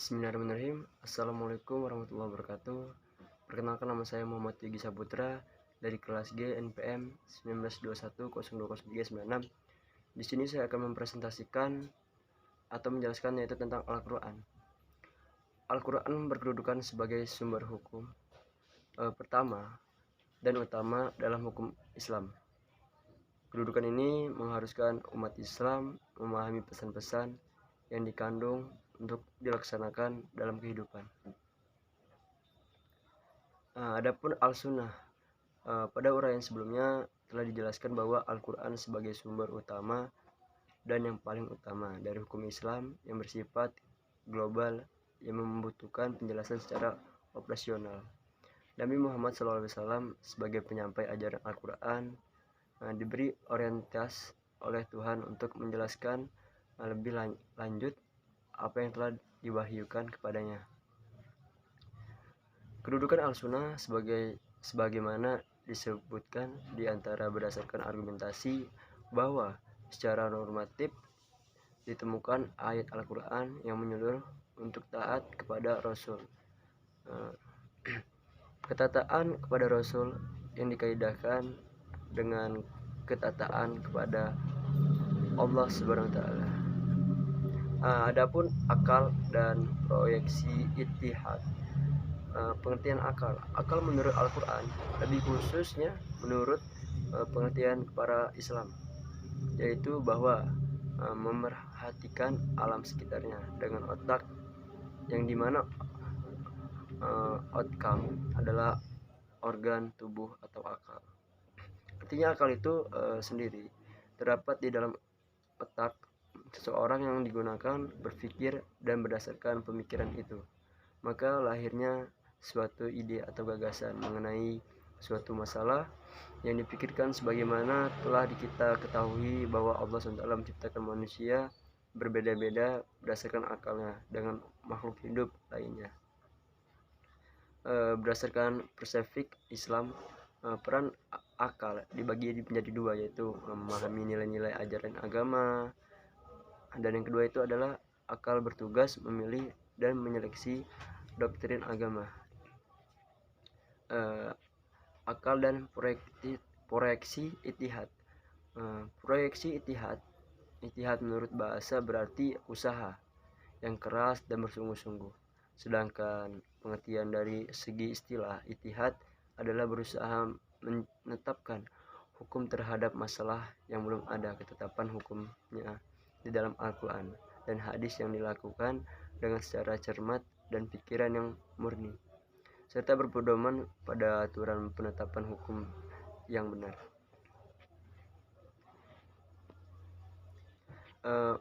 Bismillahirrahmanirrahim. Assalamualaikum warahmatullahi wabarakatuh. Perkenalkan, nama saya Muhammad Yogi Saputra dari kelas G NPM 1921020396. Di sini saya akan mempresentasikan atau menjelaskan yaitu tentang Al-Quran. Al-Quran berkedudukan sebagai sumber hukum pertama dan utama dalam hukum Islam. Kedudukan ini mengharuskan umat Islam memahami pesan-pesan yang dikandung untuk dilaksanakan dalam kehidupan. Adapun Al-Sunnah, pada uraian sebelumnya telah dijelaskan bahwa Al-Quran sebagai sumber utama dan yang paling utama dari hukum Islam yang bersifat global yang membutuhkan penjelasan secara operasional. Nabi Muhammad SAW sebagai penyampai ajaran Al-Quran diberi orientasi oleh Tuhan untuk menjelaskan lebih lanjut apa yang telah diwahyukan kepadanya. Kedudukan Al-Sunnah sebagaimana disebutkan di antara berdasarkan argumentasi bahwa secara normatif ditemukan ayat Al-Quran yang menyuruh untuk taat kepada Rasul. Ketaatan kepada Rasul yang dikaidahkan dengan ketaatan kepada Allah Subhanahu wa taala. Adapun akal dan proyeksi ittihad. Pengertian akal menurut Al-Quran, lebih khususnya menurut pengertian para Islam, yaitu bahwa memerhatikan alam sekitarnya dengan otak, yang dimana outcome adalah organ tubuh atau akal. Artinya akal itu sendiri terdapat di dalam otak seseorang yang digunakan berpikir, dan berdasarkan pemikiran itu maka lahirnya suatu ide atau gagasan mengenai suatu masalah yang dipikirkan, sebagaimana telah kita ketahui bahwa Allah SWT menciptakan manusia berbeda-beda berdasarkan akalnya dengan makhluk hidup lainnya. Berdasarkan perspektif Islam, peran akal dibagi menjadi dua, yaitu memahami nilai-nilai ajaran agama, dan yang kedua itu adalah akal bertugas memilih dan menyeleksi doktrin agama. Akal dan proyeksi ittihad. Proyeksi ittihad menurut bahasa berarti usaha yang keras dan bersungguh-sungguh, sedangkan pengertian dari segi istilah ittihad adalah berusaha menetapkan hukum terhadap masalah yang belum ada ketetapan hukumnya di dalam Al-Quran dan hadis, yang dilakukan dengan secara cermat dan pikiran yang murni, serta berpedoman pada aturan penetapan hukum yang benar.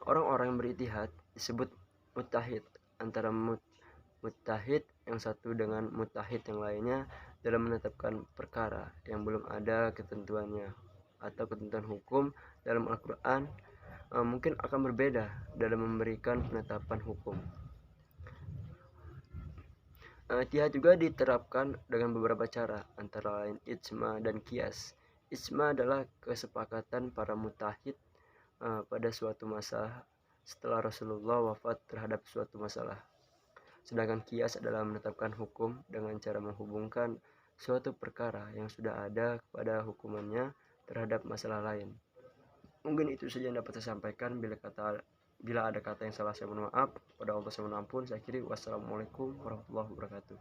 Orang-orang yang berijtihad disebut mujtahid. Antara mujtahid yang satu dengan mujtahid yang lainnya dalam menetapkan perkara yang belum ada ketentuannya atau ketentuan hukum dalam Al-Quran mungkin akan berbeda dalam memberikan penetapan hukum. Ijtihad juga diterapkan dengan beberapa cara, antara lain ijma dan qiyas. Ijma adalah kesepakatan para mujtahid pada suatu masa setelah Rasulullah wafat terhadap suatu masalah. Sedangkan qiyas adalah menetapkan hukum dengan cara menghubungkan suatu perkara yang sudah ada kepada hukumannya terhadap masalah lain. Mungkin itu saja yang dapat saya sampaikan. Bila ada kata yang salah, saya mohon maaf. Pada Allah saya mohon ampun. Saya akhiri. Wassalamualaikum warahmatullahi wabarakatuh.